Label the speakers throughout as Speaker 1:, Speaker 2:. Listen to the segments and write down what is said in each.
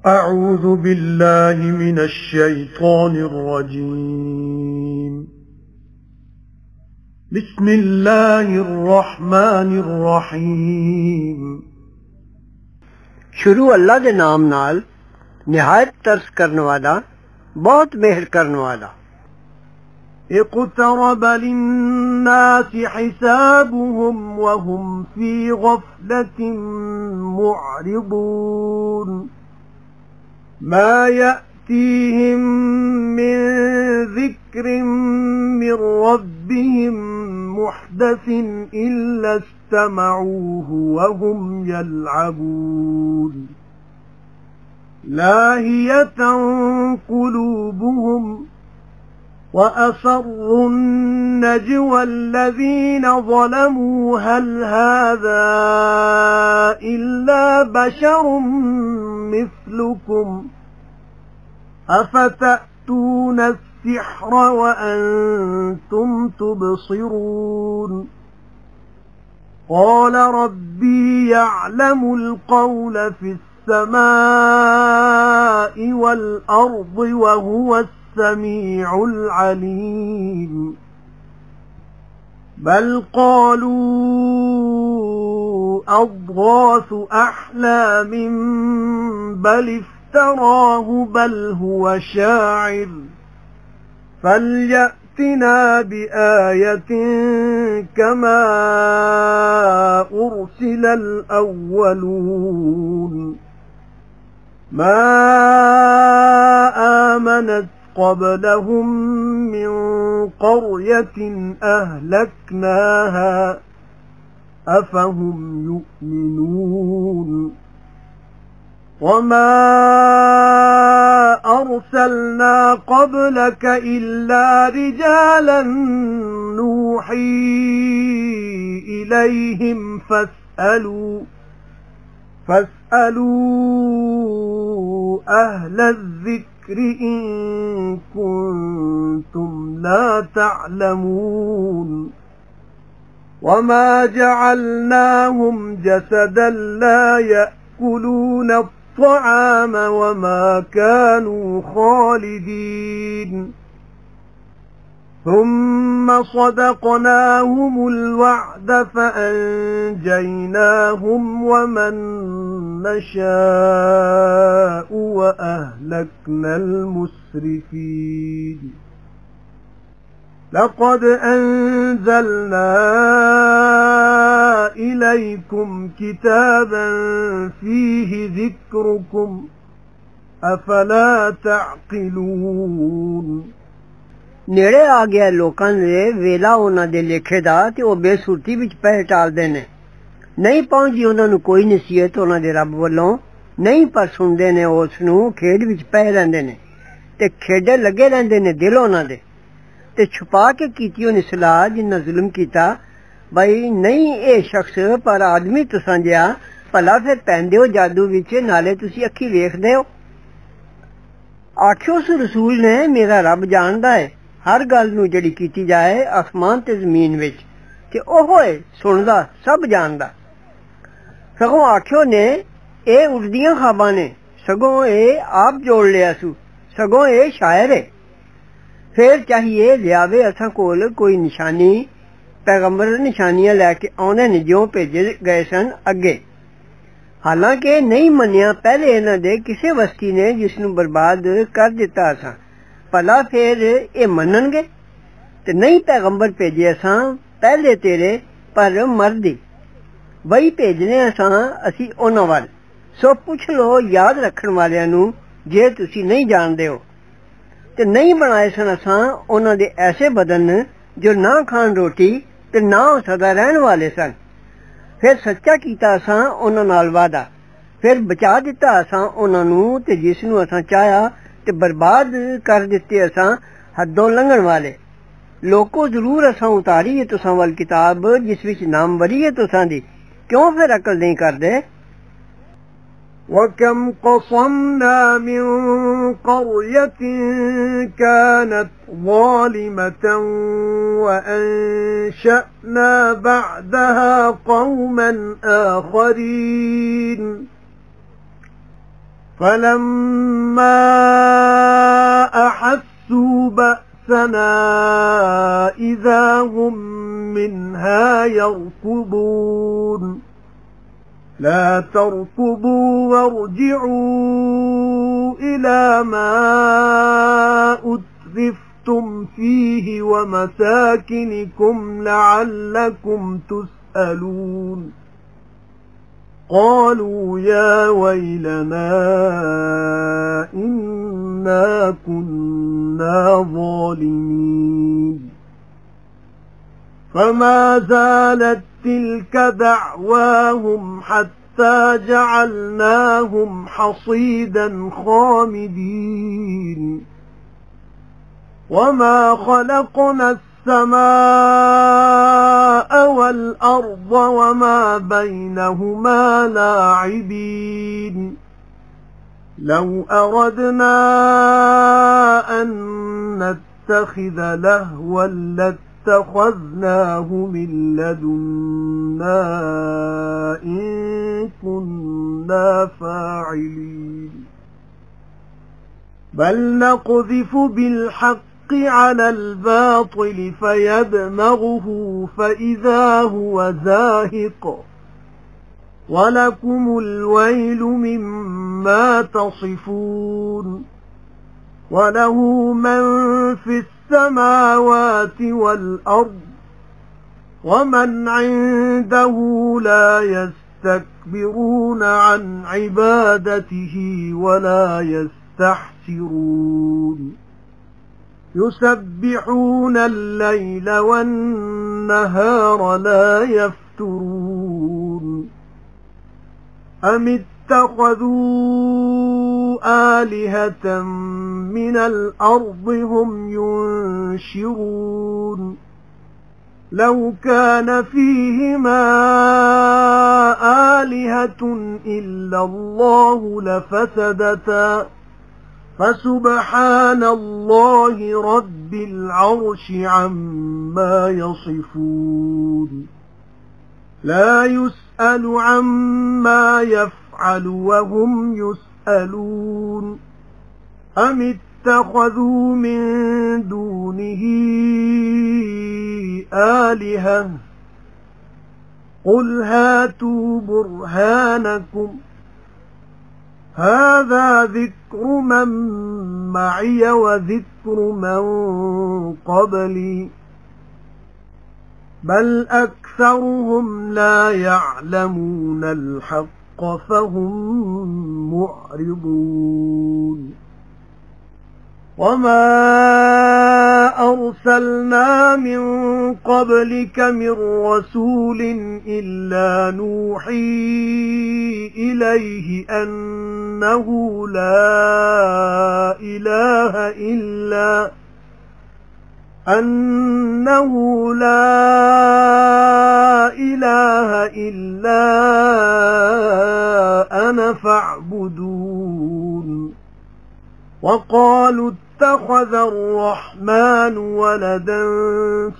Speaker 1: أعوذ بالله من الشيطان الرجيم. بسم الله الرحمن الرحيم.
Speaker 2: شروع اللہ دے نام نال نہایت ترس کرنے والا بہت مہر کرنے والا.
Speaker 1: اقترب للناس حسابهم وهم في غفلة معرضون. ما يأتيهم من ذكر من ربهم محدث إلا استمعوه وهم يلعبون. لاهية قلوبهم وأسروا النجوى الذين ظلموا هل هذا إلا بشر مثلكم أفتأتون السحر وأنتم تبصرون. قال ربي يعلم القول في السماء والأرض وهو السميع العليم. بل قالوا أضغاث أحلام بل افتراه بل هو شاعر فليأتنا بآية كما أرسل الأولون. ما آمنت قبلهم من قرية أهلكناها أفهم يؤمنون. وما أرسلنا قبلك إلا رجالا نوحي إليهم فاسألوا أهل الذكر إن كنتم لا تعلمون. وما جعلناهم جسدا لا يأكلون الطعام وما كانوا خالدين. ثم صدقناهم الوعد فأنجيناهم ومن نشاء وأهلكنا المسرفين. لقد أنزلنا إليكم كتابا فيه ذكركم أفلا تعقلون.
Speaker 2: नेड़े आ गया लोकां दे वेला उन्हां दे लेखे दा ते ओ बेसुरती विच पै टालदे ने. नहीं पहुंची उन्हां नूं कोई नसीहत उन्हां दे रब वल्लों, नहीं पर सुनदे ने उस नूं खेड विच पै रहिंदे ने ते खेडे लगे रहिंदे ने दिल उन्हां दे ते छुपा के कीती उन्हें सलाह जिन्ना जुल्म कीता बई नहीं ए शख्स पर आदमी तुसां जिहा भला फिर पैंदे हो जादू विच नाले तुसी अखी वेखदे हो. आखियो उस रसूल ने मेरा रब जानदा है हर गल नूं जिहड़ी कीती जाए आसमान ते जमीन विच ते ओहो है सुनदा सब जानदा. सगों आखियो ने ए उड़दियां ख्वाबां ने सगों ए आप जोड़ लिया सू सगों ए शायर है. फिर चाहिए लियावे असां कोल कोई निशानी. पैगंबर निशानियां लैके आउंदे ने जिउं भेजे गए सन अगे. हालांकि नहीं मन्निया पहले इन्हां दे किसे वस्ती ने जिसनूं बर्बाद कर दिता असां. भला फिर ये मनणगे ते नहीं पैगंबर भेजे असां पहले तेरे पर मरदी वही भेजने असां असी उन्हां वल. सो पुछ लो याद रखण वालियां नूं जे तुसी नहीं जानदे हो. ते नहीं बनाए सन असां उन्हां दे ऐसे बदन जो ना खान रोटी ते ना सदा रहण वाले सन. फिर सच्चा कीता असां उन्हां नाल वादा. फिर बचा दिता असां उन्हां नूं ते जिस नूं असां चाहया ते बर्बाद कर दिते असां हदों लंघण वाले. लोको जरूर असां उतारी है तुसां वल किताब जिस विच नामवरी है तुसां दी. क्यों फिर अकल नहीं करदे.
Speaker 1: وكم قصمنا من قرية كانت ظالمة وأنشأنا بعدها قوما آخرين فلما أحسوا بأسنا إذا هم منها يركضون لا تركضوا وارجعوا إلى ما أترفتم فيه ومساكنكم لعلكم تسألون قالوا يا ويلنا إنا كنا ظالمين فما زالت تلك دعواهم حتى جعلناهم حصيدا خامدين وما خلقنا السماء والأرض وما بينهما لاعبين لو أردنا أن نتخذ لهوا لاتخذناه من لدنا إن كنا فاعلين بل نقذف بالحق على الباطل فيدمغه فإذا هو زاهق ولكم الويل مما تصفون وله من في السماوات والأرض ومن عنده لا يستكبرون عن عبادته ولا يستحسرون يسبحون الليل والنهار لا يفترون أم اتخذوا آلهة من الأرض هم ينشرون لو كان فيهما آلهة إلا الله لفسدتا فسبحان الله رب العرش عما يصفون لا يسأل عما يفعل وهم يسألون أم اتخذوا من دونه آلهة قل هاتوا برهانكم هذا ذكر من معي وذكر من قبلي بل أكثرهم لا يعلمون الحق فهم معرضون وما أرسلنا من قبلك من رسول إلا نوحي إليه أنه لا إله إلا أنا فاعبدون وقالوا اتخذ الرحمن ولدا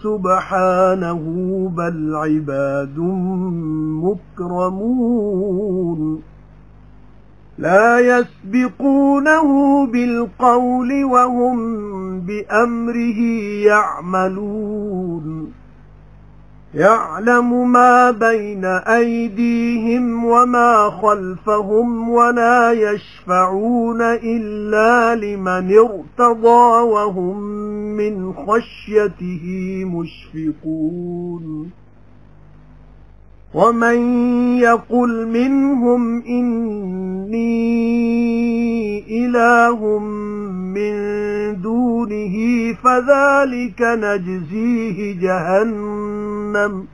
Speaker 1: سبحانه بل عباد مكرمون لا يسبقونه بالقول وهم بأمره يعملون يعلم ما بين أيديهم وما خلفهم ولا يشفعون إلا لمن ارتضى وهم من خشيته مشفقون ومن يقل منهم إني إله من دونه فذلك نجزيه جهنم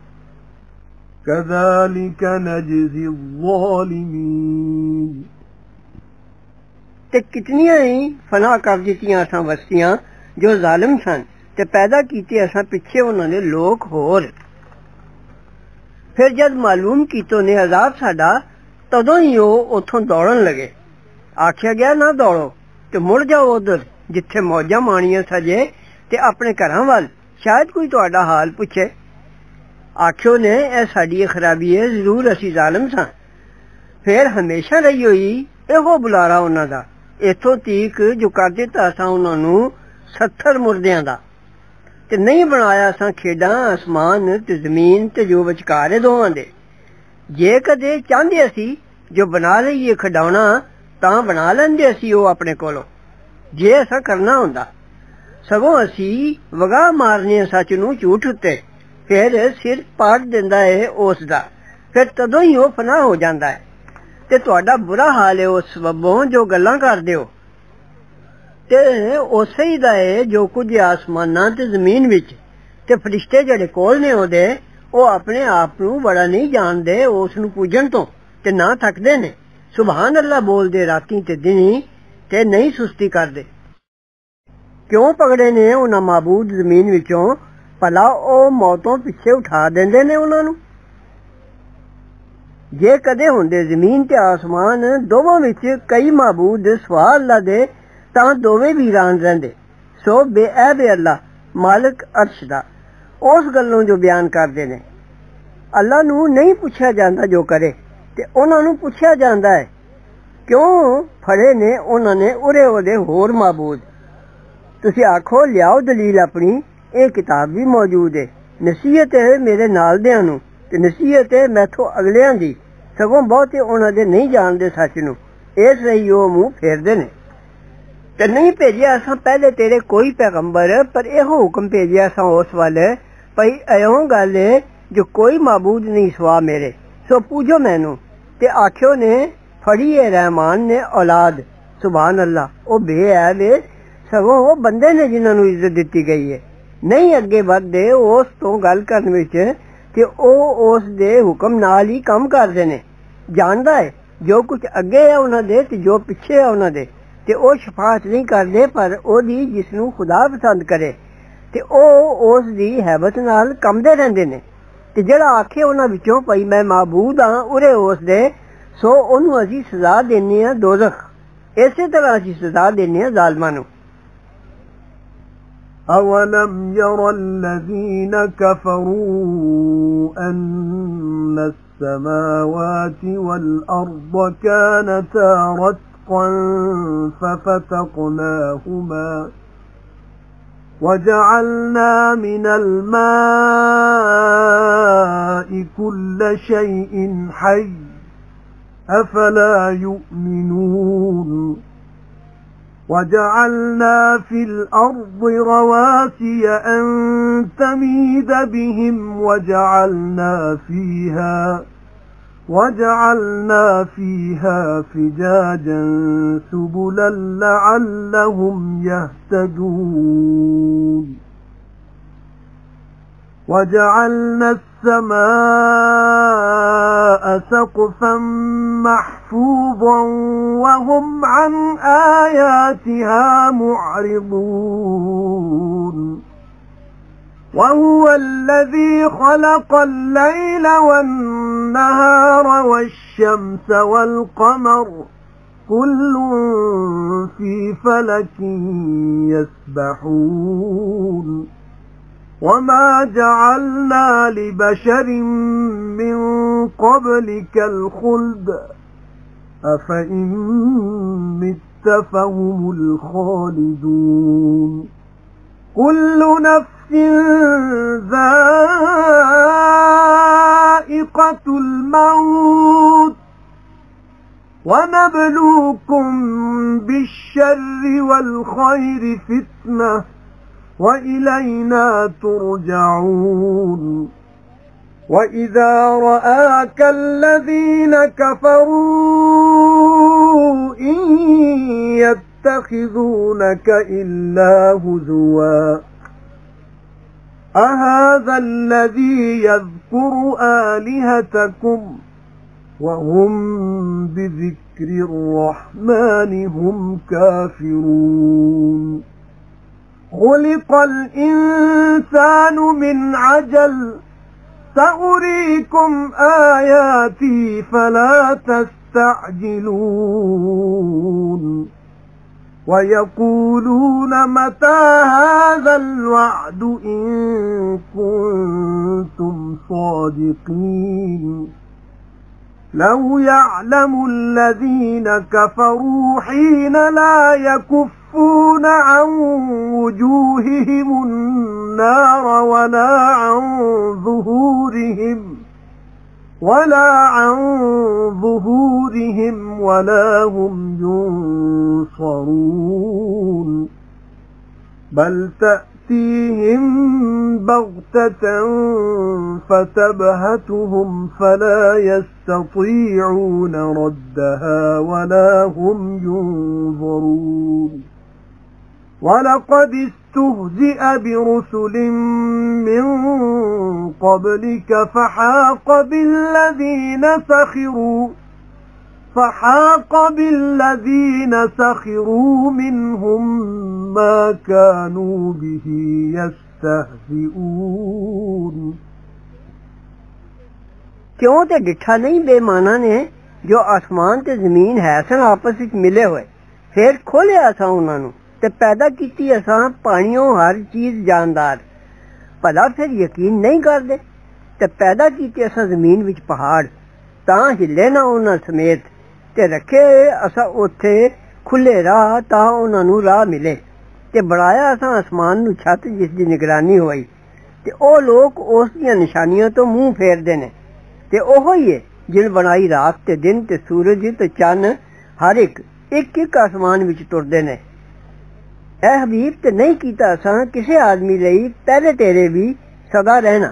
Speaker 1: كذلك نجزي الظالمين
Speaker 2: تے کتنیاں ہی فنا کر دیتیاں اساں بستیاں جو ظالم سن تے پیدا کیتے اساں پیچھے انہاں دے لوگ ہور پھر جد معلوم کیتو نے عذاب ساڈا تدوں ہی او اوتھوں دوڑن لگے آکھیا گیا نہ دوڑو تے مڑ جاؤ ادھر جتھے موجاں مانیاں سجے تے اپنے گھراں وال شاید کوئی تہاڈا حال پوچھے آکھو نے اے ساڈی خرابی ہے ضرور اسی ظالم ساں پھر ہمیشہ رہی ہوئی ਇਹੋ ਬੁਲਾਰਾ ਉਹਨਾਂ ਦਾ। ਇੱਥੋਂ ਤੀਕ ਜੋ ਕਰ ਦਿੱਤਾ ਅਸਾਂ ਉਹਨਾਂ ਨੂੰ 70 ਮੁਰਦਿਆਂ ਦਾ, ਤੇ ਨਹੀਂ ਬਣਾਇਆ ਅਸਾਂ ਖੇਡਾਂ ਆਸਮਾਨ ਤੇ ਜ਼ਮੀਨ ਤੇ ਜੋ ਵਿਚਕਾਰ ਦੋਵਾਂ ਦੇ। ਜੇ ਕਦੇ ਚਾਹੁੰਦੇ ਅਸੀਂ ਜੋ ਬਣਾ ਲਈਏ ਖਿਡੌਣਾ ਤਾਂ ਬਣਾ ਲੈਂਦੇ ਅਸੀਂ ਉਹ ਆਪਣੇ ਕੋਲੋਂ, ਜੇ ਐਸਾ ਕਰਨਾ ਹੁੰਦਾ। ਸਗੋਂ ਅਸੀਂ ਵਗਾ ਮਾਰਨੇ ਸੱਚ ਨੂੰ ਝੂਠ ਉੱਤੇ, ਫਿਰ ਸਿਰ ਪਾੜ ਦਿੰਦਾ ਹੈ ਉਸ ਦਾ, ਫਿਰ ਤਦੋਂ ਹੀ ਉਹ ਫਨਾਹ ਹੋ ਜਾਂਦਾ ਹੈ। ਤੇ ਤੁਹਾਡਾ ਬੁਰਾ ਹਾਲ ਹੈ ਉਸ ਸਬਬੋਂ ਜੋ ਗੱਲਾਂ ਕਰਦੇ ਹੋ, ਤੇ ਉਸੇ ਹੀ ਦਾ ਹੈ ਜੋ ਕੁਝ ਆਸਮਾਨਾਂ ਤੇ ਜ਼ਮੀਨ ਵਿੱਚ। ਤੇ ਫਰਿਸ਼ਤੇ ਜਿਹੜੇ ਕੋਲ ਨੇ ਉਹਦੇ, ਉਹ ਆਪਣੇ ਆਪ ਨੂੰ ਬੜਾ ਨਹੀਂ ਜਾਣਦੇ ਉਸ ਨੂੰ ਪੂਜਣ ਤੋਂ, ਤੇ ਨਾ ਥੱਕਦੇ ਨੇ। ਸੁਭਾਨ ਅੱਲਾ ਬੋਲਦੇ ਰਾਤੀ ਤੇ ਦਿਨੀ, ਤੇ ਨਹੀਂ ਸੁਸਤੀ ਕਰਦੇ। ਕਿਉਂ ਪਕੜੇ ਨੇ ਉਹਨਾਂ ਮਾਬੂਦ ਜ਼ਮੀਨ ਵਿੱਚੋਂ? ਭਲਾ ਉਹ ਮੌਤੋਂ ਪਿੱਛੇ ਉਠਾ ਦਿੰਦੇ ਨੇ ਉਹਨਾਂ ਨੂੰ। ਜੇ ਕਦੇ ਹੁੰਦੇ ਜ਼ਮੀਨ ਤੇ ਆਸਮਾਨ ਦੋਵਾਂ ਵਿੱਚ ਕਈ ਮਾਬੂਦ ਸਵਾ ਅੱਲਾ ਦੇ, ਤਾਂ ਦੋਵੇਂ ਵੀਰਾਨ ਰਹਿੰਦੇ। ਸੋ ਬੇਅਬ ਅੱਲਾ ਮਾਲਕ ਅਰਸ਼ ਦਾ ਉਸ ਗੱਲੋਂ ਜੋ ਬਿਆਨ ਕਰਦੇ ਨੇ। ਅੱਲਾ ਨੂੰ ਨਹੀਂ ਪੁੱਛਿਆ ਜਾਂਦਾ ਜੋ ਕਰੇ, ਤੇ ਉਹਨਾਂ ਨੂੰ ਪੁੱਛਿਆ ਜਾਂਦਾ ਹੈ। ਕਿਉਂ ਫੜੇ ਨੇ ਉਹਨਾਂ ਨੇ ਉਰੇ ਉਹਦੇ ਹੋਰ ਮਾਬੂਦ। ਤੁਸੀਂ ਆਖੋ ਲਿਆਓ ਦਲੀਲ ਆਪਣੀ, ਇਹ ਕਿਤਾਬ ਵੀ ਮੌਜੂਦ ਹੈ। ਨਸੀਹਤ ਹੈ ਮੇਰੇ ਨਾਲ ਦਿਆਂ ਨੂੰ, ਤੇ ਨਸੀਹਤ ਹੈ ਮੈਥੋਂ ਅਗਲਿਆਂ ਦੀ। ਸਗੋਂ ਬਹੁਤੇ ਉਹਨਾਂ ਦੇ ਨਹੀਂ ਜਾਣਦੇ ਸੱਚ ਨੂੰ, ਇਸ ਲਈ ਉਹ ਮੂੰਹ ਫੇਰਦੇ ਨੇ। ਤੇ ਨਹੀਂ ਭੇਜਿਆ ਅਸਾਂ ਪਹਿਲੇ ਤੇਰੇ ਕੋਈ ਪੈਗੰਬਰ, ਪਰ ਇਹੋ ਹੁਕਮ ਭੇਜਿਆ ਅਸਾਂ ਉਸ ਵੱਲ ਭਈ ਇਉਂ ਗੱਲ ਹੈ ਜੋ ਕੋਈ ਮਾਬੂਦ ਨਹੀਂ ਸਵਾ ਮੇਰੇ, ਸੋ ਪੂਜੋ ਮੈਨੂੰ। ਤੇ ਆਖਿਓ ਨੇ ਫੜੀ ਹੈ ਰਹਿਮਾਨ ਨੇ ਔਲਾਦ। ਸੁਭਾਨ ਅੱਲਾ, ਉਹ ਬੇਅਬ ਹੈ, ਸਗੋਂ ਉਹ ਬੰਦੇ ਨੇ ਜਿਨ੍ਹਾਂ ਨੂੰ ਇੱਜ਼ਤ ਦਿੱਤੀ ਗਈ ਹੈ। ਨਹੀਂ ਅੱਗੇ ਵੱਧਦੇ ਉਸ ਤੋਂ ਗੱਲ ਕਰਨ ਵਿੱਚ, ਕਿ ਉਹ ਉਸ ਦੇ ਹੁਕਮ ਨਾਲ ਹੀ ਕੰਮ ਕਰਦੇ ਨੇ। ਜਾਣਦਾ ਹੈ ਜੋ ਕੁਝ ਅੱਗੇ ਹੈ ਉਹਨਾਂ ਦੇ ਤੇ ਜੋ ਪਿੱਛੇ ਹੈ ਉਹਨਾਂ ਦੇ। ਤੇ ਉਹ ਸ਼ਫਾਅਤ ਨਹੀਂ ਕਰਦੇ, ਪਰ ਉਹਦੀ ਜਿਸ ਨੂੰ ਖੁਦਾ ਪਸੰਦ ਕਰੇ, ਤੇ ਉਹ ਉਸ ਦੀ ਹੈਬਤ ਨਾਲ ਕੰਮਦੇ ਰਹਿੰਦੇ ਨੇ। ਤੇ ਜਿਹੜਾ ਆਖੇ ਉਹਨਾਂ ਵਿੱਚੋਂ ਭਈ ਮੈਂ ਮਾਬੂਦ ਹਾਂ ਉਰੇ ਉਸ ਦੇ, ਸੋ ਉਹਨੂੰ ਅਸੀਂ ਸਜ਼ਾ ਦੇਨੇ ਹਾਂ ਦੋਜ਼ਖ। ਇਸੇ ਤਰ੍ਹਾਂ ਅਸੀਂ ਸਜ਼ਾ ਦੇਨੇ ਹਾਂ ਜ਼ਾਲਮਾਂ ਨੂੰ।
Speaker 1: أَوَلَمْ يَرَ الَّذِينَ كَفَرُوا أَنَّ السَّمَاوَاتِ وَالْأَرْضَ كَانَتَا رَتْقًا فَفَتَقْنَاهُمَا وَجَعَلْنَا مِنَ الْمَاءِ كُلَّ شَيْءٍ حَيٍّ أَفَلَا يُؤْمِنُونَ وَجَعَلْنَا فِي الْأَرْضِ رَوَاسِيَ أَن تَمِيدَ بِهِمْ وَجَعَلْنَا فِيهَا فِجَاجًا سُبُلًا لَعَلَّهُمْ يَهْتَدُونَ وَجَعَلْنَا السَّمَاءَ سَقْفًا مَحْفُوظًا وَهُمْ عَنْ آيَاتِهَا مُعْرِضُونَ وَهُوَ الَّذِي خَلَقَ اللَّيْلَ وَالنَّهَارَ وَالشَّمْسَ وَالْقَمَرَ كُلٌّ فِي فَلَكٍ يَسْبَحُونَ وَمَا جَعَلْنَا لِبَشَرٍ مِّن قَبْلِكَ الْخُلْدَ أَفَإِن مِّتَّ فَهُمُ الْخَالِدُونَ كُلُّ نَفْسٍ ذَائِقَةُ الْمَوْتِ وَنَبْلُوكُم بِالشَّرِّ وَالْخَيْرِ فِتْنَةً وَإِلَيْنَا تُرْجَعُونَ وَإِذَا رَآكَ الَّذِينَ كَفَرُوا إِن يَتَّخِذُونَكَ إِلَّا هُزُوًا أَهَذَا الَّذِي يَذْكُرُ آلِهَتَكُمْ وَهُمْ بِذِكْرِ الرَّحْمَنِ هُمْ كَافِرُونَ خُلِقَ الْإِنسَانُ مِنْ عَجَلٍ سَأُرِيكُمْ آيَاتِي فَلَا تَسْتَعْجِلُونَ وَيَقُولُونَ مَتَى هَذَا الْوَعْدُ إِن كُنتُمْ صَادِقِينَ لو يعلم الذين كفروا حين لا يكفون عن وجوههم النار ولا عن ظهورهم ولا هم ينصرون بل تأتيهم بغتة فتبهتهم فلا يستطيعون ردها ولا هم ينظرون ولقد استهزئ برسل من قبلك فحاق بالذين سخروا منهم ما كانوا به يستهزئون
Speaker 2: क्यों ते डिठा नहीं बेमाना ने जो आसमान ते जमीन है सन आपस विच मिले हुए फिर खोलिया असां उन्हां नूं ते पैदा कीती असां पानियों हर चीज जानदार भला फिर यकीन नहीं करदे ते पैदा कीते असां जमीन विच पहाड़ तां हिले ना उन्हां समेत ते रखे असां उत्थे खुले राह तां उन्हां नूं राह मिले ते बनाया असां आसमान नूं छत जिस दी निगरानी होई ते ओ लोग उस दियां निशानियां तो मुंह फेरदे ने ते ओहो ही है जिन बनाई रात ते दिन ते सूरज ते चन्न हर एक आसमान विच टुरदे ने ऐ हबीब ते नहीं कीता असां किसे आदमी लई पहले तेरे भी सदा रहना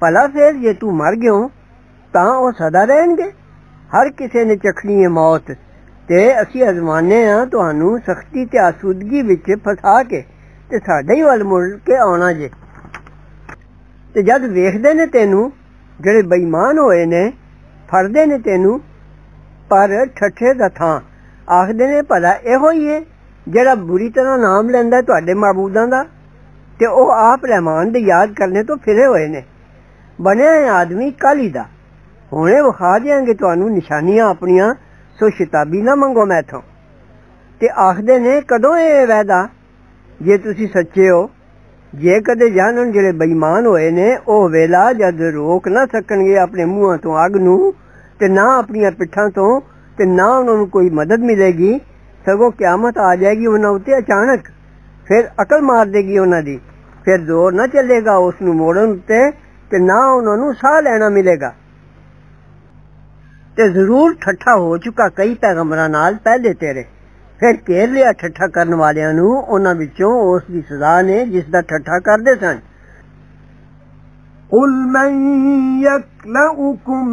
Speaker 2: भला फिर जे तू मर गयो तां ओ सदा रहणगे हर किसे ने चखनी है मौत ते असीं अजमाने आ तुहानू सख्ती ते आसूदगी विच फसा के ते साडे ही वल मुड़ के आउणा जे ते जद वेखदे ने तेनू ਜਿਹੜੇ ਬੇਈਮਾਨ ਹੋਏ ਨੇ ਫੜਦੇ ਨੇ ਤੈਨੂੰ ਪਰ ਠੱਠੇ ਦਾ ਥਾਂ ਆਖਦੇ ਨੇ ਭਲਾ ਇਹੋ ਹੀ ਹੈ ਜਿਹੜਾ ਬੁਰੀ ਤਰ੍ਹਾਂ ਨਾਮ ਲੈਂਦਾ ਤੁਹਾਡੇ ਮਾਬੂਦਾਂ ਦਾ ਤੇ ਉਹ ਆਪ ਰਹਿਮਾਨ ਦੇ ਯਾਦ ਕਰਨੇ ਤੋਂ ਫਿਰੇ ਹੋਏ ਨੇ ਬਣਿਆ ਆਦਮੀ ਕਾਲੀ ਦਾ ਹੁਣੇ ਵਿਖਾ ਦਿਆਂਗੇ ਤੁਹਾਨੂੰ ਨਿਸ਼ਾਨੀਆਂ ਆਪਣੀਆਂ ਸੋ ਸ਼ਿਤਾਬੀ ਨਾ ਮੰਗੋ ਮੈਥੋਂ ਤੇ ਆਖਦੇ ਨੇ ਕਦੋਂ ਇਹ ਵਾਅਦਾ ਜੇ ਤੁਸੀਂ ਸੱਚੇ ਹੋ जे कदे जानन जेड़े बेईमान होए ने ओ वेला जद रोक ना सकणगे अपने मुंहां तो अग नूं ते ना अपनी पिठां तो ते ना उन्हां नूं कोई मदद मिलेगी सगों क़यामत आ जाएगी उन्हां उत्ते अचानक फिर अकल मार देगी उन्हां दी फिर जोर ना चलेगा उस नूं मोड़न उत्ते ते ना उन्हां नूं साह लेना मिलेगा ते जरूर ठट्ठा हो चुका कई पैगंबरां नाल पहले तेरे फिर घेर लिया ठट्ठा करन वालियां नूं उन्हां विचों उस दी सज़ा ने जिस दा ठट्ठा करदे सन
Speaker 1: قل من يكلؤكم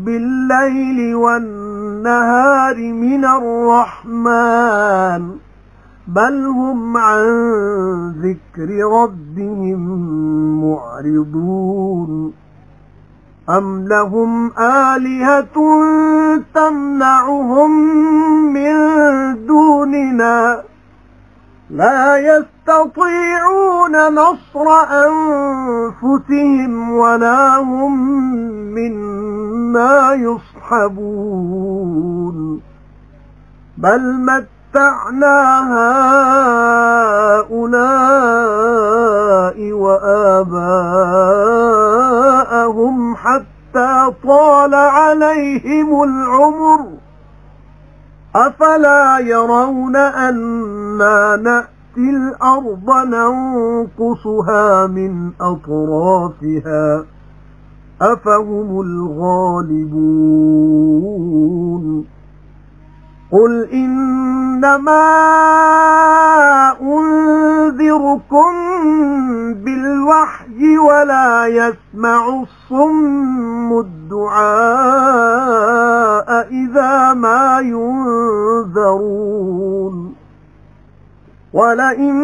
Speaker 1: بالليل والنهار من الرحمن بل هم عن ذكر ربهم معرضون أم لهم آلهة تمنعهم من دوننا لا يستطيعون نصر أنفسهم ولا هم منا يصحبون بل متعنا هؤلاء وآباءهم حتى طال عليهم العمر أفلا يرون أنا نأتي الأرض ننقصها من أطرافها أفهم الغالبون قل إنما أنذركم بالوحي ولا يسمع الصم الدعاء إذا ما ينذرون ولئن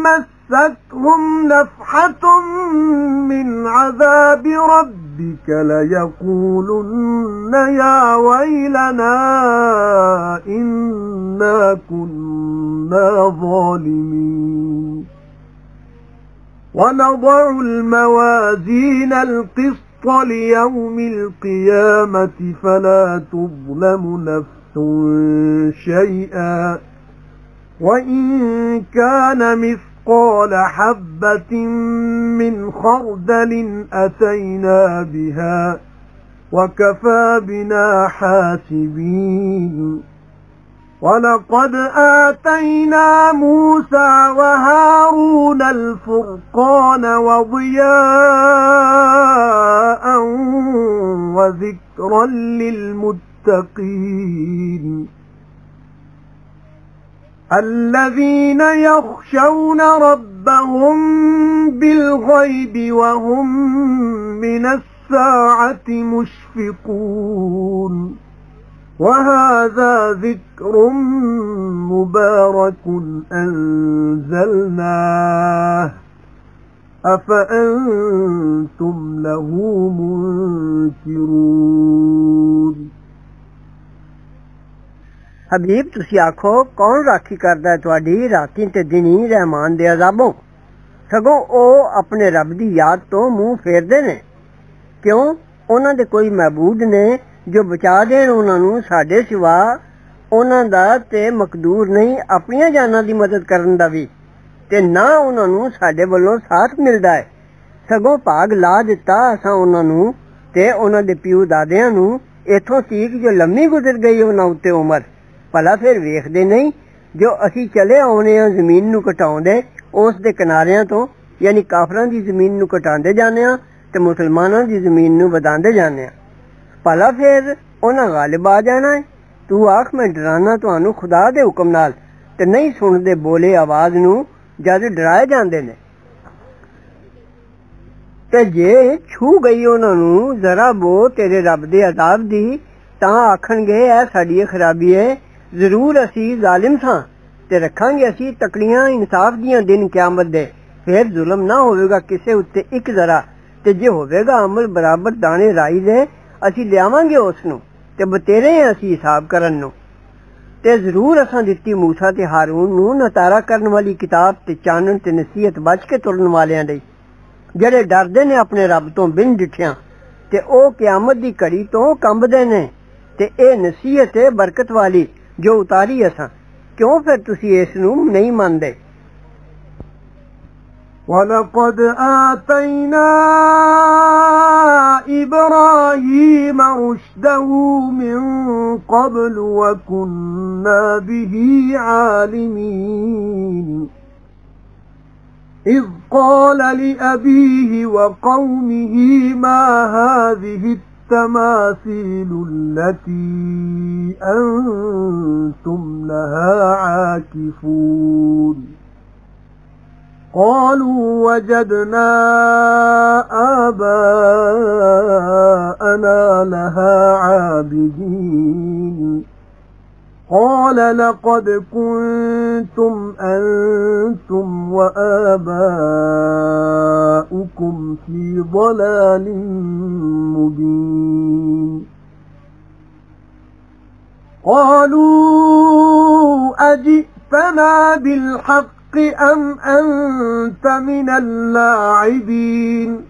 Speaker 1: مستهم نفحة من عذاب ربك ليقولن يا ويلنا إنا كنا ظالمين ونضع الموازين القسط ليوم القيامة فلا تظلم نفس شيئا وإن كان مثقال حبة من خردل أتينا بها وكفى بنا حاسبين ولقد آتينا موسى وهارون الفرقان وضياء وذكرا للمتقين الذين يخشون ربهم بالغيب وهم من الساعة مشفقون وهذا ذكر مبارك أنزلناه أفأنتم له منكرون
Speaker 2: حبیب تسی آکھو کون راکھی کردا ہے تواڈی راتی تے دنی رحمان دے عذابوں سگوں او اپنے رب دی یاد تو منہ پھیردے نے کیوں انہاں دے کوئی معبود نے جو بچا دین انہاں نوں ساڈے سوا انہاں دا تے مقدور نہیں اپنی جاناں دی مدد کرن دا وی تے نہ انہاں نوں ساڈے والوں ساتھ ملدا ہے سگوں بھاگ لا دتا اساں انہاں نوں تے انہاں دے پیو دادیاں نوں ایتھوں تیک جو لمبی گزر گئی انہاں اُتے عمر ਭਲਾ ਫਿਰ ਵੇਖਦੇ ਨਹੀਂ ਜੋ ਅਸੀਂ ਚਲੇ ਆਉਣੇ ਆ ਜ਼ਮੀਨ ਨੂੰ ਘਟਾਉਂਦੇ ਉਸ ਦੇ ਕਿਨਾਰਿਆਂ ਤੋਂ ਯਾਨੀ ਕਾਫਰਾਂ ਦੀ ਜ਼ਮੀਨ ਨੂੰ ਘਟਾਉਂਦੇ ਜਾਂਦੇ ਆ ਤੇ ਮੁਸਲਮਾਨਾਂ ਦੀ ਜ਼ਮੀਨ ਨੂੰ ਵਧਾਉਂਦੇ ਜਾਂਦੇ ਆ ਭਲਾ ਫਿਰ ਉਹਨਾਂ ਗਾਲਿਬ ਆ ਜਾਣਾ ਹੈ ਤੂੰ ਆਖ ਮੈਂ ਡਰਾਨਾ ਤੁਹਾਨੂੰ ਖੁਦਾ ਦੇ ਹੁਕਮ ਨਾਲ ਤੇ ਨਹੀਂ ਸੁਣਦੇ ਬੋਲੇ ਆਵਾਜ਼ ਨੂੰ ਜਦ ਡਰਾਏ ਜਾਂਦੇ ਨੇ ਤੇ ਜੇ ਛੂ ਗਈ ਉਹਨਾਂ ਨੂੰ ਜ਼ਰਾ ਬੋ ਤੇਰੇ ਰੱਬ ਦੇ ਅਜ਼ਾਬ ਦੀ ਤਾਂ ਆਖਣਗੇ ਇਹ ਸਾਡੀ ਖਰਾਬੀ ਹੈ ਜ਼ਰੂਰ ਅਸੀਂ ਜ਼ਾਲਿਮ ਸਾਂ ਤੇ ਰੱਖਾਂਗੇ ਅਸੀਂ ਤਕੜੀਆਂ ਇਨਸਾਫ ਦੀਆਂ ਦਿਨ ਕਿਆਮਤ ਦੇ ਫਿਰ ਜ਼ੁਲਮ ਨਾ ਹੋਵੇਗਾ ਕਿਸੇ ਉੱਤੇ ਇੱਕ ਜ਼ਰਾ ਤੇ ਜੇ ਹੋਵੇਗਾ ਅਮਲ ਬਰਾਬਰ ਦਾਣੇ ਰਾਈ ਦੇ ਅਸੀਂ ਲਿਆਵਾਂਗੇ ਉਸ ਨੂੰ ਤੇ ਬਤੇਰੇ ਅਸੀਂ ਹਿਸਾਬ ਕਰਨ ਨੂੰ ਤੇ ਜ਼ਰੂਰ ਅਸਾਂ ਦਿੱਤੀ ਮੂਸਾ ਤੇ ਹਾਰੂਨ ਨੂੰ ਨਤਾਰਾ ਕਰਨ ਵਾਲੀ ਕਿਤਾਬ ਤੇ ਚਾਨਣ ਤੇ ਨਸੀਹਤ ਬਚ ਕੇ ਤੁਰਨ ਵਾਲਿਆਂ ਲਈ ਜਿਹੜੇ ਡਰਦੇ ਨੇ ਆਪਣੇ ਰੱਬ ਤੋਂ ਬਿਨ ਡਿਠਿਆਂ ਤੇ ਉਹ ਕਿਆਮਤ ਦੀ ਘੜੀ ਤੋਂ ਕੰਬਦੇ ਨੇ ਤੇ ਇਹ ਨਸੀਹਤ ਹੈ ਬਰਕਤ ਵਾਲੀ ਜੋ ਉਤਾਰੀ ਅਸਾਂ ਕਿਉਂ ਫਿਰ ਤੁਸੀਂ ਇਸ ਨੂੰ ਨਹੀਂ ਮੰਨਦੇ
Speaker 1: وَلَقَدْ آتَيْنَا إِبْرَاهِيمَ رُشْدَهُ مِنْ قَبْلُ وَكُنَّا بِهِ عَالِمِينَ إِذْ قَالَ لِأَبِيهِ وَقَوْمِهِ مَا هَذِهِ التماثيل التي أنتم لها عاكفون قالوا وجدنا آباءنا لها عابدين قال لقد كنتم أنتم وآباؤكم في ضلال مبين قالوا أجئتنا بالحق أم أنت من اللاعبين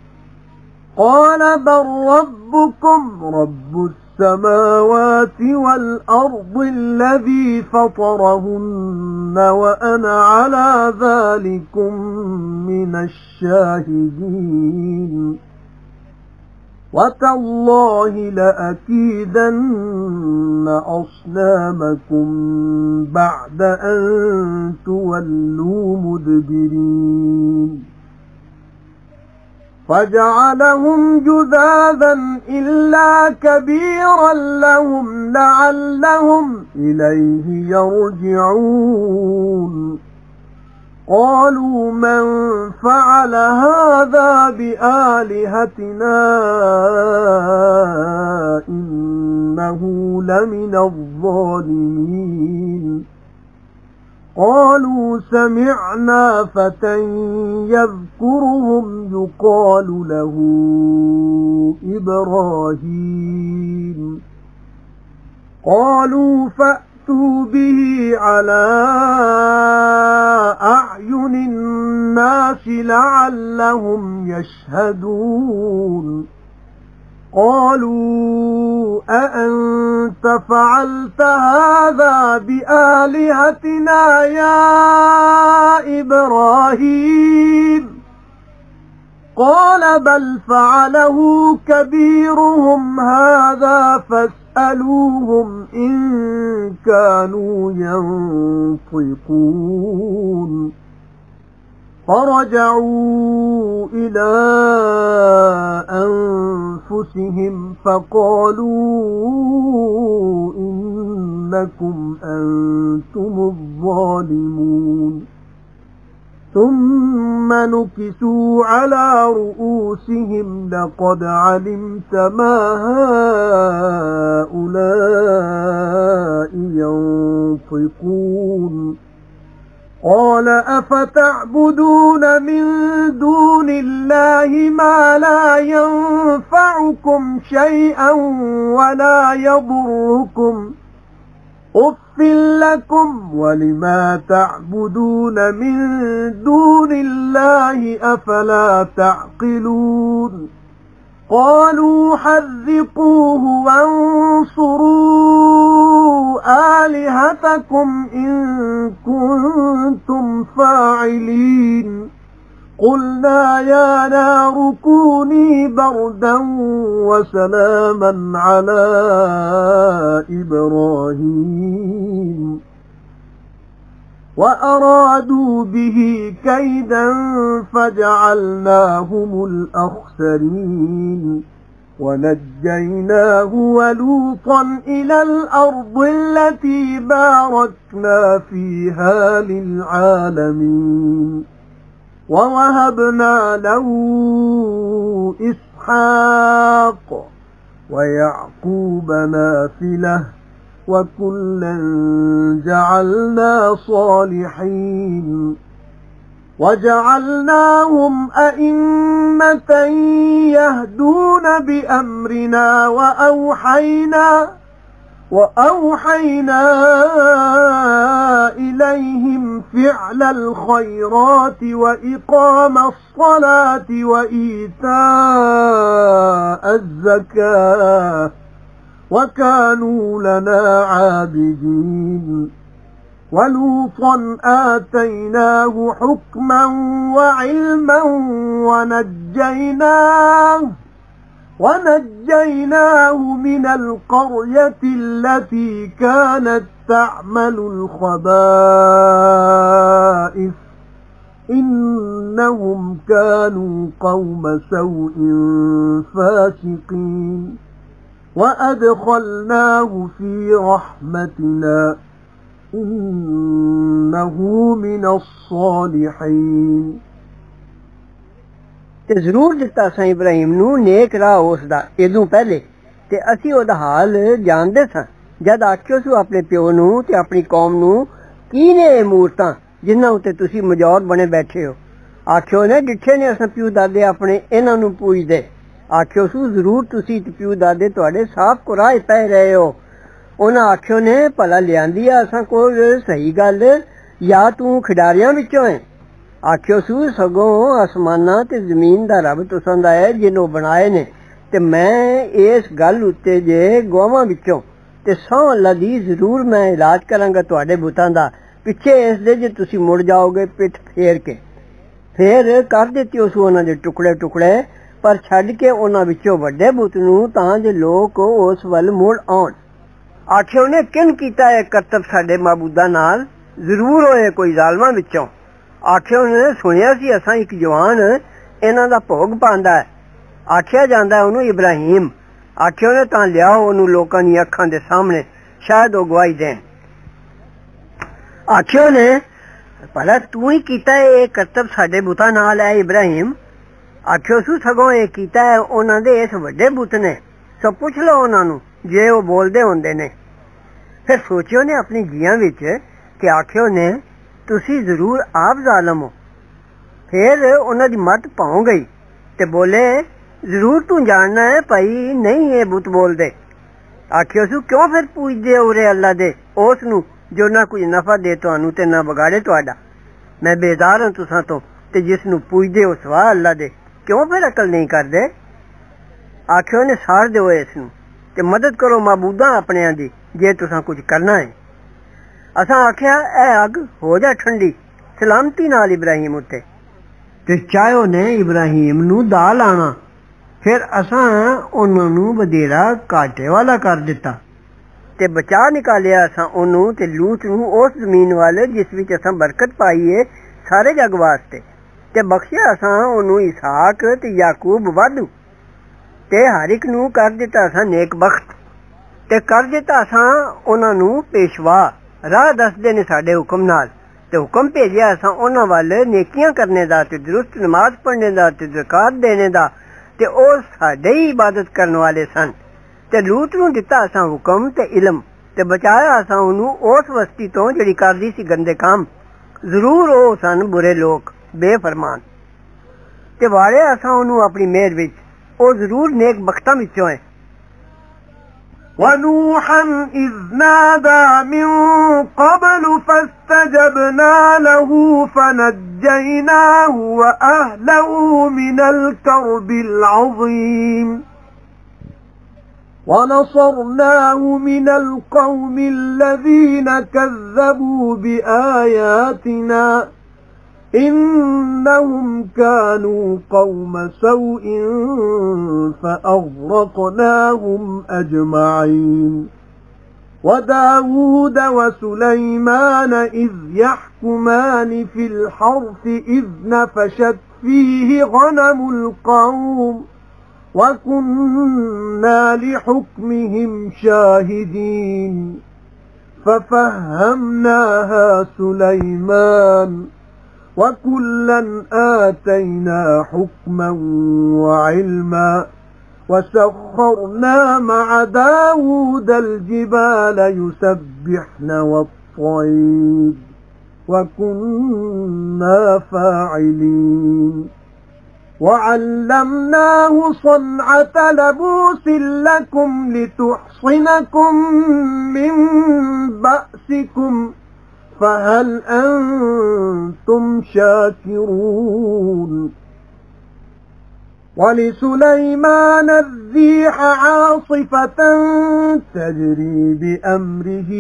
Speaker 1: قال بل ربكم رب السماوات والأرض الذي فطرهن وأنا على ذلكم من الشاهدين وتالله لأكيدن أصنامكم بعد أن تولوا مدبرين فجعلهم جذاذا إلا كبيرا لهم لعلهم إليه يرجعون قالوا من فعل هذا بآلهتنا إنه لمن الظالمين قالوا سمعنا فتى يذكرهم يقال له إبراهيم قالوا فأتوا به على أعين الناس لعلهم يشهدون قالوا أأنت فعلت هذا بآلهتنا يا إبراهيم قال بل فعله كبيرهم هذا فاسألوهم إن كانوا ينطقون فرجعوا إلى أنفسهم فقالوا إنكم أنتم الظالمون ثم نكسوا على رؤوسهم لقد علمت ما هؤلاء ينطقون قال أفتعبدون من دون الله ما لا ينفعكم شيئا ولا يضركم أُفٍّ لكم ولما تعبدون من دون الله أفلا تعقلون قالوا حرقوه وانصروا آلهتكم إن كنتم فاعلين قلنا يا نار كوني بردا وسلاما على إبراهيم وأرادوا به كيدا فجعلناهم الأخسرين ونجيناه ولوطا إلى الأرض التي باركنا فيها للعالمين ووهبنا له إسحاق ويعقوب نافلة وكلا جعلنا صالحين وجعلناهم أئمة يهدون بأمرنا وأوحينا إليهم فعل الخيرات وإقام الصلاة وإيتاء الزكاة وكانوا لنا عابدين ولوطا آتيناه حكما وعلما ونجيناه من القرية التي كانت تعمل الخبائث إنهم كانوا قوم سوء فاسقين وأدخلناه في رحمتنا إنه من الصالحين
Speaker 2: ਤੇ ਜ਼ਰੂਰ ਦਿੱਤਾ ਸਾਂ ਇਬਰਾਹੀਮ ਨੂੰ ਨੇਕ ਰਾਹ ਉਸ ਦਾ ਇਦੋਂ ਪਹਿਲੇ ਤੇ ਅਸੀਂ ਉਹਦਾ ਹਾਲ ਜਾਣਦੇ ਸਾਂ ਜਦ ਆਖਿਓ ਸੀ ਆਪਣੇ ਪਿਓ ਨੂੰ ਤੇ ਆਪਣੀ ਕੌਮ ਨੂੰ ਕੀ ਨੇ ਇਹ ਮੂਰਤਾਂ ਜਿਨ੍ਹਾਂ ਉੱਤੇ ਤੁਸੀਂ ਮਜੌਰ ਬਣੇ ਬੈਠੇ ਹੋ ਆਖਿਓ ਨੇ ਡਿੱਠੇ ਨੇ ਅਸਾਂ ਪਿਓ ਦਾਦੇ ਆਪਣੇ ਇਹਨਾਂ ਨੂੰ ਪੂਜਦੇ ਆਖਿਓ ਸੀ ਜ਼ਰੂਰ ਤੁਸੀਂ ਤੇ ਪਿਓ ਦਾਦੇ ਤੁਹਾਡੇ ਸਾਫ਼ ਕੁਰਾਹ ਪੈ ਰਹੇ ਹੋ ਉਹਨਾਂ ਆਖਿਓ ਨੇ ਭਲਾ ਲਿਆਂਦੀ ਆ ਅਸਾਂ ਕੋਲ ਸਹੀ ਗੱਲ ਜਾਂ ਤੂੰ ਖਿਡਾਰੀਆਂ ਵਿੱਚੋਂ ਹੈ आखियो सू सगों आसमाना ते जमीन दा रब तुसां दा है जिन्हों बनाए ने ते मैं इस गल उत्ते जे गवावां विचों ते सौ अल्लाह दी जरूर मैं इलाज करांगा तुहाडे बुतां दा पिछे इस दे जे तुसी मुड़ जाओगे पिठ फेर के फिर कर दित्ती उस उन्हां दे टुकड़े टुकड़े पर छड्ड के उन्हां विचों वड्डे बुत नूं तां जे लोक उस वल मुड़ आउण आखियो ने किन कीता है करतब साडे माबूदां नाल जरूर होए कोई ज़ालमां विचों आखिया ने सुनिया सी असां एक जवान इन्हां दा भोग पांदा है आखिया जांदा ओनू इब्राहिम आखिया ने तां लियाओ ओनू लोकां दी अखां दे सामने शायद ओ गवाही देन आखिया ने भला तू ही कीता है करतब साडे बुतां नाल है इब्राहिम आखियो सू सगों ये कीता है उन्हां दे इस वड्डे बुत ने सो पुछ लो उन्हां नू जे ओ बोलदे हुंदे ने फिर सोचियो ने अपनी जियां विच कि आखियो ने तुसी जरूर आप जालम हो फिर उन्हां दी मत पाओ गई ते बोले जरूर तू जानना है भाई नहीं ये बुत बोलदे आखियो सू क्यों फिर पूजदे उरे अल्लाह दे उस नू जो ना कुछ नफा दे तुहानू ते ना बगाड़े तुहाडा मैं बेजार हां तुसां तो ते जिस नू पूजदे हो सवा अल्लाह दे क्यों फिर अकल नहीं करदे आखियो ने साड़ दिओ इस नू ते मदद करो माबूदां अपनियां दी जे तुसां कुछ करना है असां आख्या ए अग हो जा ठंडी सलामती नाल इब्राहिम उत्ते ते चाह्यो ने इब्राहिम नू दा लाना, फिर असां उन्हां नू वधेरा घाटे वाला कर दिता ते बचा निकालिया असां ओनू ते लूत नू उस जमीन वाल जिस विच असां बरकत पाई है सारे जग वास्ते, ते बख्शिया असां ओनू इसहाक ते याकूब वाधू, ते हर एक नू कर दिता असां नेक बख्त, ते कर दिता असां उन्हां नू पेशवा, राह दसदे ने साडे हुक्म नाल, ते हुक्म भेजिया असां उन्हां वल नेकियां करने दा ते दुरुस्त नमाज पढ़ने दा ते ज़कात देने दा, ते ओह साडे ही इबादत करन वाले सन। ते लूत नू दिता असां हुक्म ते इल्म, ते बचाया असां ओनू उस वस्ती तो जिहड़ी करदी सी गंदे काम। जरूर ओह सन बुरे लोक बेफरमान, ते वाड़े असां ओनू अपनी मेहर विच, ओह जरूर नेक बख्तां विचों है।
Speaker 1: ونوحا إذ نادى من قبل فاستجبنا له فنجيناه وأهله من الكرب العظيم ونصرناه من القوم الذين كذبوا بآياتنا إنهم كانوا قوم سوء فأغرقناهم أجمعين وداود وسليمان إذ يحكمان في الحرث إذ نفشت فيه غنم القوم وكنا لحكمهم شاهدين ففهمناها سليمان وكلا آتينا حكما وعلما وسخرنا مع داود الجبال يسبحن والطير وكنا فاعلين وعلمناه صنعة لبوس لكم لتحصنكم من بأسكم فهل أنتم شاكرون ولسليمان الريح عاصفة تجري بأمره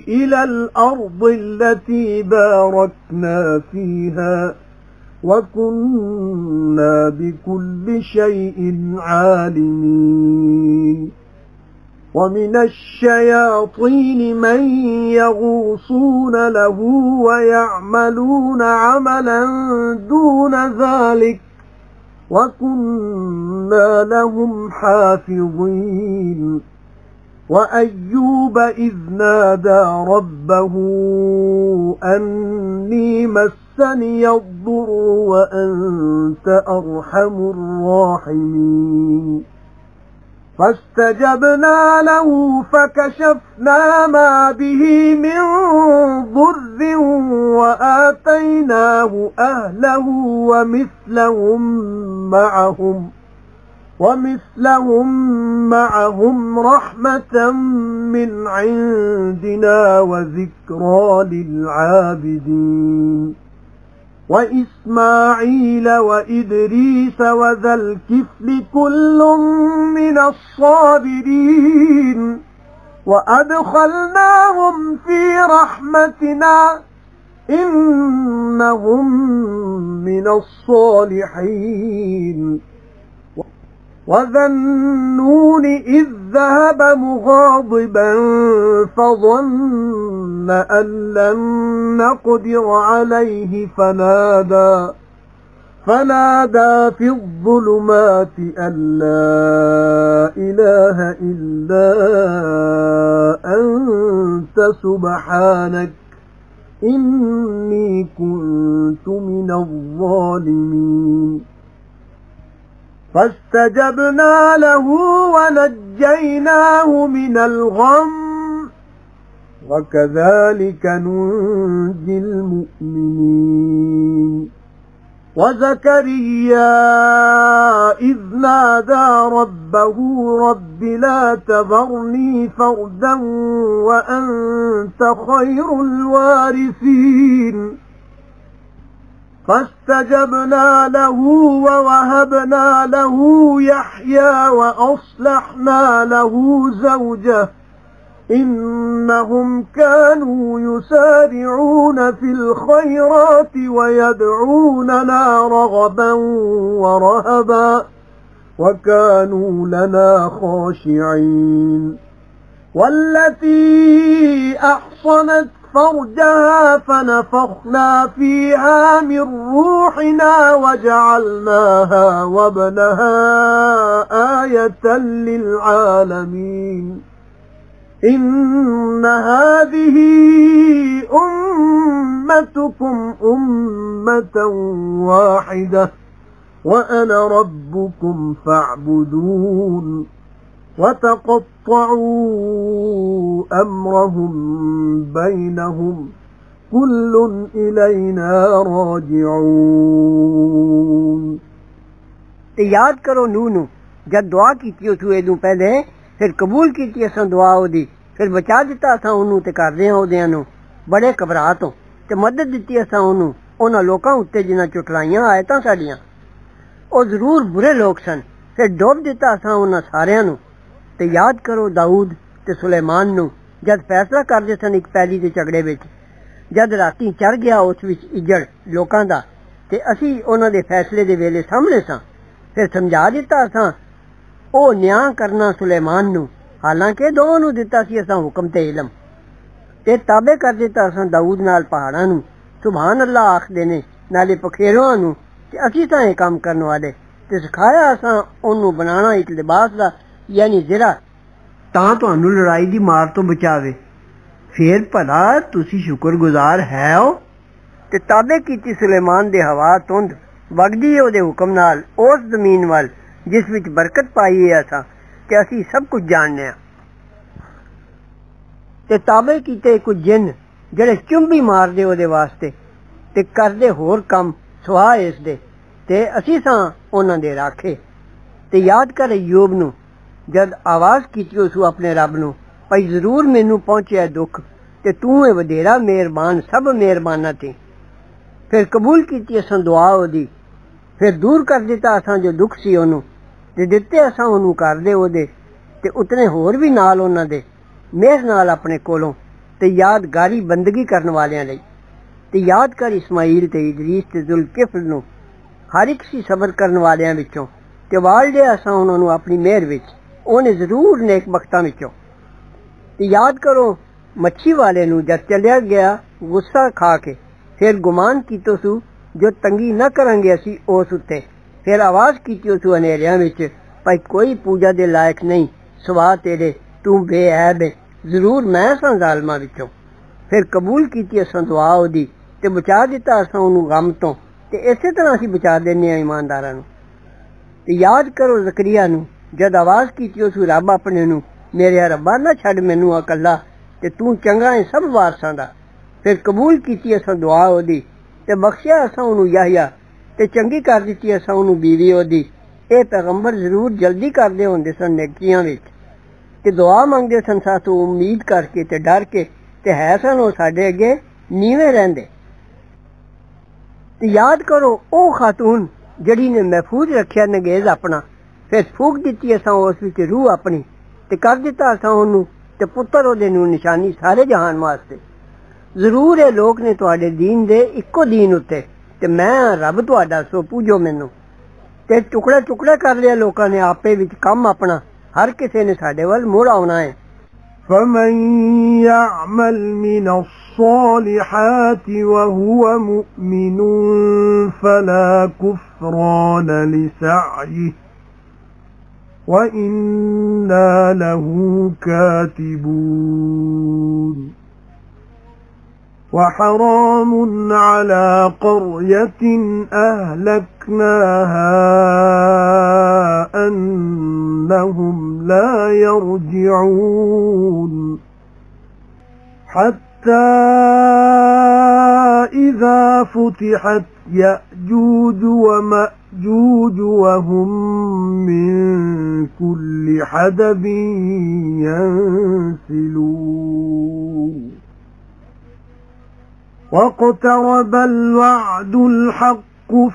Speaker 1: إلى الأرض التي باركنا فيها وكنا بكل شيء عالمين ومن الشياطين من يغوصون له ويعملون عملا دون ذلك وكنا لهم حافظين وأيوب إذ نادى ربه أني مسني الضر وأنت أرحم الراحمين فاستجبنا له فكشفنا ما به من ضر وآتيناه أهله ومثلهم معهم رحمة من عندنا وذكرى للعابدين وإسماعيل وإدريس وذا الكفل كل من الصابرين وأدخلناهم في رحمتنا إنهم من الصالحين وذا النون إذ ذهب مغاضبا فظن أن لن نقدر عليه فنادى في الظلمات أن لا إله إلا أنت سبحانك إني كنت من الظالمين فاستجبنا له ونجيناه من الغم وكذلك ننجي المؤمنين وزكريا إذ نادى ربه رب لا تذرني فردا وأنت خير الوارثين فاستجبنا له ووهبنا له يحيى وأصلحنا له زوجه إنهم كانوا يسارعون في الخيرات ويدعوننا رغبا ورهبا وكانوا لنا خاشعين والتي أحصنت فرجها فنفخنا فيها من روحنا وجعلناها وابنها آية للعالمين إن هذه أمتكم أمة واحدة وأنا ربكم فاعبدون وتقطعوا أمرهم بينهم كل إلينا راجعون
Speaker 2: تے یاد کرو نو جد دعا کیتی اس ادوں پہلے پھر قبول کیتی اساں دعا دی پھر بچا دیتا اساں اونوں تے کردے ہاں اودیاں نو بڑے گھبراہٹ تو تے مدد دتی اساں اونوں انہاں لوکاں اُتے جنہاں چٹلائیاں آیتاں ساڈیاں او ضرور برے لوگ سن پھر ڈوب دیتا اساں انہاں ساریاں نو تے یاد کرو داؤد تے سلیمان نو جد فیصلہ کردے سن ایک پیلی دے جھگڑے وچ جد راتی چڑھ گیا اس وچ اجڑ لوکاں دا تے اسی انہاں دے فیصلے دے ویلے سامنے ساں پھر سمجھا دیتا اساں او نیاں کرنا سلیمان نو حالانکہ دوواں نو دتا سی اساں حکم تے علم تے تابع کر دیتا اساں داؤد نال پہاڑاں نو سبحان اللہ آکھدے نے نالے پکھیراں نو تے اسی تاں اے کام کرن والے تے سکھایا اساں اونوں بنانا ایک لباس دا یعنی زرا تاں تانوں لڑائی دی مار تو بچاوے پھر بھلا تسی شکر گزار ہے ہو تے تابع کیتی سلیمان دے ہوا تند وگدی او دے حکم نال اس زمین وال جس وچ برکت پائی ہے اساں کہ اسی سب کچھ جاننے ہاں تے تابع کیتے کچھ جن جڑے چمبی مار دے او دے واسطے تے کردے ہور کم سوا اس دے تے اسی ساں انہاں دے راکھے تے یاد کر ایوب نو جد آواز کیتی اسو اپنے رب نو پئی ضرور مینوں پہنچیا دکھ تے توں اے ودیرا مہربان سب مہرباناں تے پھر قبول کیتی اساں دعا او دی پھر دور کر دیتا اساں جو دکھ سی اونوں تے دتے اساں اونوں کر دے او دے تے اتنے ہور بھی نال انہاں دے مہر نال اپنے کولوں تے یادگاری بندگی کرن والیاں لئی تے یاد کر اسماعیل تے ادریس تے ذوالکفل نو ہر ایک سی صبر کرن والیاں وچوں تے وال دے اساں انہاں نو اپنی مہر وچ اونے ضرور نیک بختاں وچوں تے یاد کرو مچھی والے نو جد چلیا گیا غصہ کھا کے پھر گمان کیتو سو جو تنگی نہ کریں گے اسی اس اتے پھر آواز کیتی سو انیریاں وچ بھائی کوئی پوجا دے لائق نہیں سوا تیرے تو بے عیب ہے ضرور میں ساں ظالماں وچوں پھر قبول کیتی اساں دعا او دی تے بچا دیتا اساں اونوں غم تو تے اسی طرح اسی بچا دینے ہاں ایمانداراں نو تے یاد کرو زکریا نو جد آواز کیتی سو رب اپنے نو میرے ربا نہ چھڈ مینوں اکلا تے تو چنگا ہے سب وارثاں دا پھر قبول کیتی اساں دعا او دی تے بخشیا اساں اونوں یحییٰ تے چنگی کر دتی اساں اونوں بیوی او دی اے پیغمبر ضرور جلدی کردے ہوندے سن نیکیاں وچ تے دعا منگدے سن ساتوں امید کر کے تے ڈر کے تے ہے سن او ساڈے اگے نیویں رہندے تے یاد کرو او خاتون جڑی نے محفوظ رکھیا نگیز اپنا پھر پھوک دتی اساں اس وچ روح اپنی تے کر دتا اساں اونوں تے پتر او دے نوں نشانی سارے جہان واسطے ضرور اے لوگ نے تواڈے دین دے اکو دین اتے تے میں رب تواڈا سو پوجو مینوں تے ٹکڑے ٹکڑے کر لیا لوکاں نے آپے وچ کم اپنا ہر کسے نے ساڈے ول مڑ آونا ہے
Speaker 1: فمن يعمل من الصالحات وهو مؤمن فلا كفران لسعيه وإنا له كاتبون وحرام على قرية أهلكناها أنهم لا يرجعون حتى إذا فتحت يأجوج ومأجوج وهم من كل حدب ينسلون واقترب الوعد الحق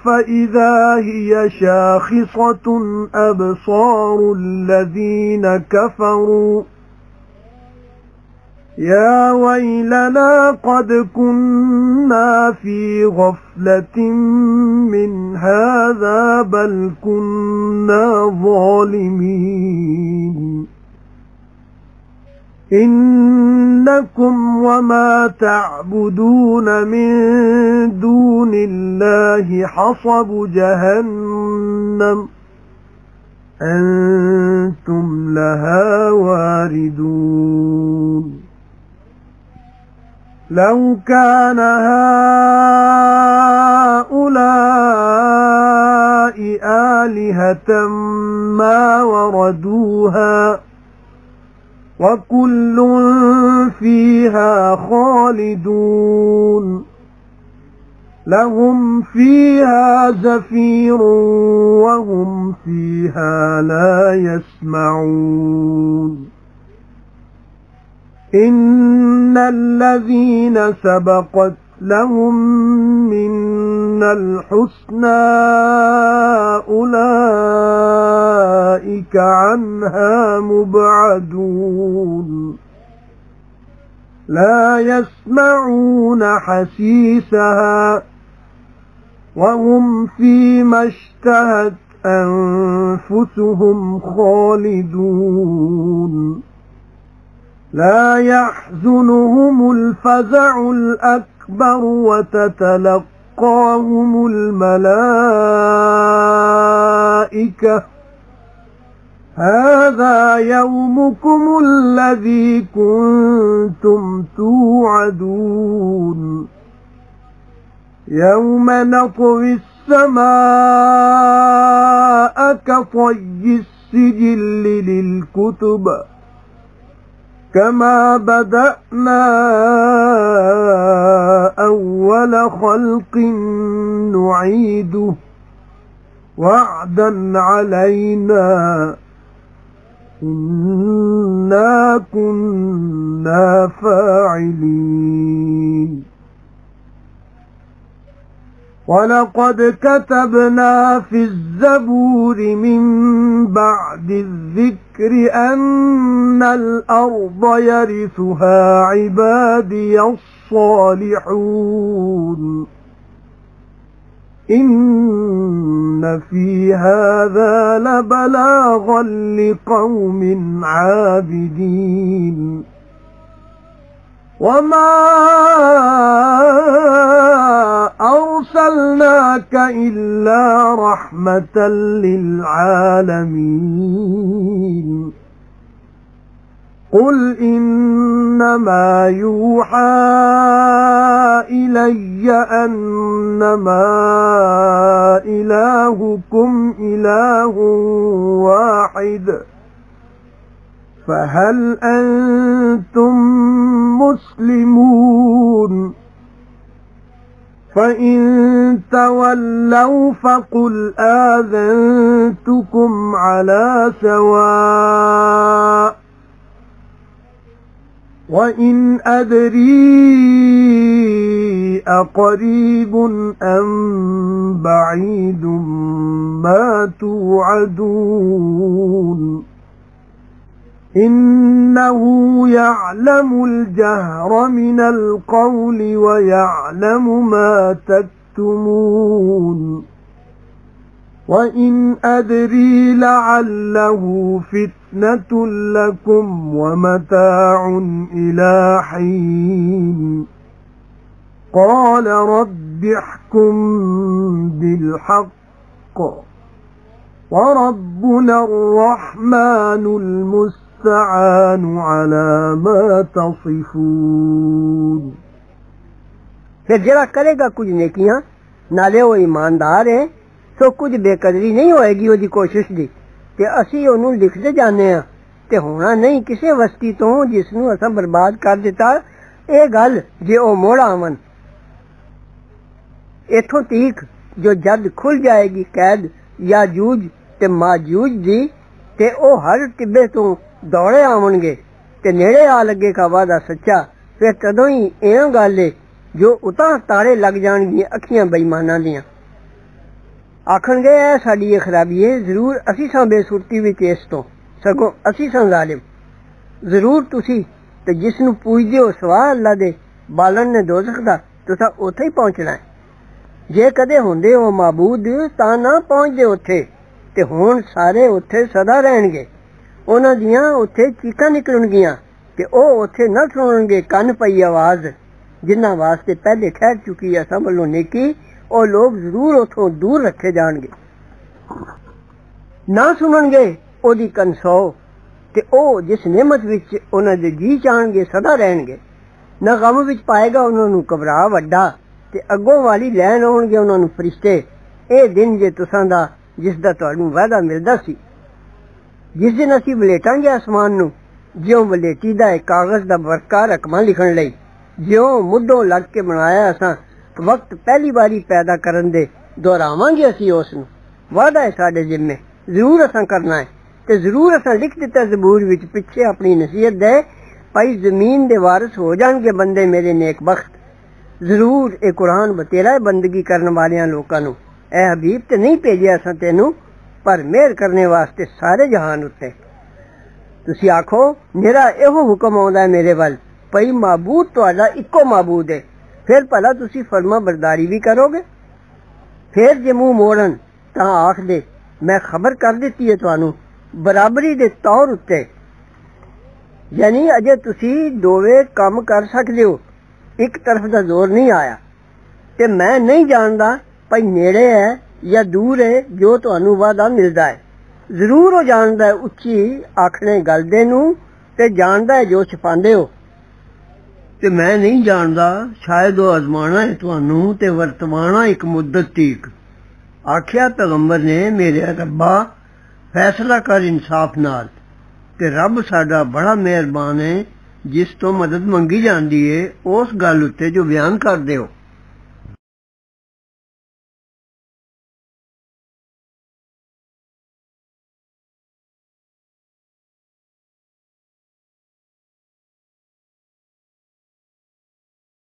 Speaker 1: فإذا هي شاخصة أبصار الذين كفروا يا ويلنا قد كنا في غفلة من هذا بل كنا ظالمين إنكم وما تعبدون من دون الله حصب جهنم أنتم لها واردون لو كان هؤلاء آلهة ما وردوها وكل فيها خالدون لهم فيها زفير وهم فيها لا يسمعون إن الذين سبقت لهم منا الحسنى أولئك عنها مبعدون لا يسمعون حسيسها وهم فيما اشتهت أنفسهم خالدون لا يحزنهم الفزع الأكبر وتتلقاهم الملائكة هذا يومكم الذي كنتم توعدون يوم نطوي السماء كطي السجل للكتب كما بدأنا أول خلق نعيده وعدا علينا إنا كنا فاعلين ولقد كتبنا في الزبور من بعد الذكر أن الأرض يرثها عبادي الصالحون إن في هذا لبلاغا لقوم عابدين وما أرسلناك إلا رحمة للعالمين قل إنما يوحى إلي أنما إلهكم إله واحد فهل أنتم مسلمون فإن تولوا فقل آذنتكم على سواء وإن أدري أقريب أم بعيد ما توعدون إنه يعلم الجهر من القول ويعلم ما تكتمون وإن أدري لعله فتنة لكم ومتاع إلى حين قال رب احكم بالحق وربنا الرحمن المستعان على ما تصفون
Speaker 2: پھر جڑا کرے گا کچھ نیکیاں نالے وہ ایماندار ہے تو کچھ بے قدری نہیں ہوئے گی وہ کوشش دی تے اسی انہوں لکھتے جانے ہیں تے ہونا نہیں کسے وستی تو جس نو اساں برباد کر دیتا اے گل جے او موڑ آون ایتھوں تیک جو جد کھل جائے گی قید یاجوج تے ماجوج دی تے او ہر ٹبے تو دوڑے آون گے تے نیڑے آ لگے کا وعدہ سچا پھر تدوں ہی ایویں گل ہے جو اتاں تارے لگ جان گی اکھیاں بے ایماناں دیاں آکھن گے اے ساڈی یہ خرابی ہے ضرور اسی ساں بے صورتی وچ اس تو سگوں اسی ساں ظالم ضرور تسی ते जिसनू पूजदे हो सवा अल्लाह दे बालन ने दोज़ख दा तुसां उत्थे ही पहुंचना है। जे कदे हुंदे हो माबूद तां ना पहुंचदे उत्थे ते हुण सारे उत्थे सदा रहणगे। उन्हां दियां उत्थे चीकां निकलणगियां ते ओह उत्थे न सुणनगे कन पई आवाज़ जिन्हां वास्ते पहले ठहर चुकी है असां वल्लों नेकी ओह लोग जरूर उत्थों दूर रखे जाणगे। ना सुणनगे ओहदी कनसौ ते ओह जिस नेमत विच उन्हां दे जी चाहणगे सदा रहणगे। ना गम विच पाएगा उन्हां नूं घबरा वड्डा ते अग्गों वाली लैन आउणगे उन्हां नूं फरिश्ते। ਇਹ दिन जे तुसां दा जिस दा तुहानूं वादा मिलदा सी जिस दिन असीं वलेटांगे आसमान नूं जिउं वलेटी दा कागज़ दा बरका रकमां लिखण लई जिउं मुद्धों लग के बनाया असां वक्त पहली बारी पैदा करन दे दोहरावांगे असीं उस नूं। वादा है साडे जिम्मे जरूर असां करना है ते जरूर असां लिख दिता ज़बूर विच पिछे अपनी नसीहत दे भाई जमीन दे वारिस हो जाणगे बंदे मेरे नेक बख्त। जरूर ये कुरान बतेरा है बंदगी करन वालियां लोकां नूं। ऐ हबीब ते नहीं भेजिया असां तैनूं पर मेहर करने वास्ते सारे जहान उत्ते। तुसीं आखो मेरा एहो हुक्म आउंदा है मेरे वल भई माबूद तुहाडा इक्को माबूद है फिर भला तुसीं फर्मा बरदारी भी करोगे। फिर जे मुंह मोड़न तां आख दे मैं खबर कर दित्ती है तुहानूं बराबरी दे तौर उत्ते यानी अजे तुसीं दोवे काम कर सकदे हो एक तरफ दा जोर नहीं आया ते मैं नहीं जानदा भाई नेड़े है या दूर है जो तुहानूं वादा मिलदा है। जरूर हो जानदा है उच्ची आखने गल दे नूं ते जानदा है जो छपांदे हो ते मैं नहीं जानदा शायद वो आजमाना है तुहानूं ते वर्तमाना एक मुद्दत तीक। आखिया पैगंबर ने मेरे रब्बा फैसला कर इंसाफ नाल ते रब साडा बड़ा मेहरबान है जिस तो मदद मंगी जांदी है उस गल उत्ते जो बयान कर दे हो।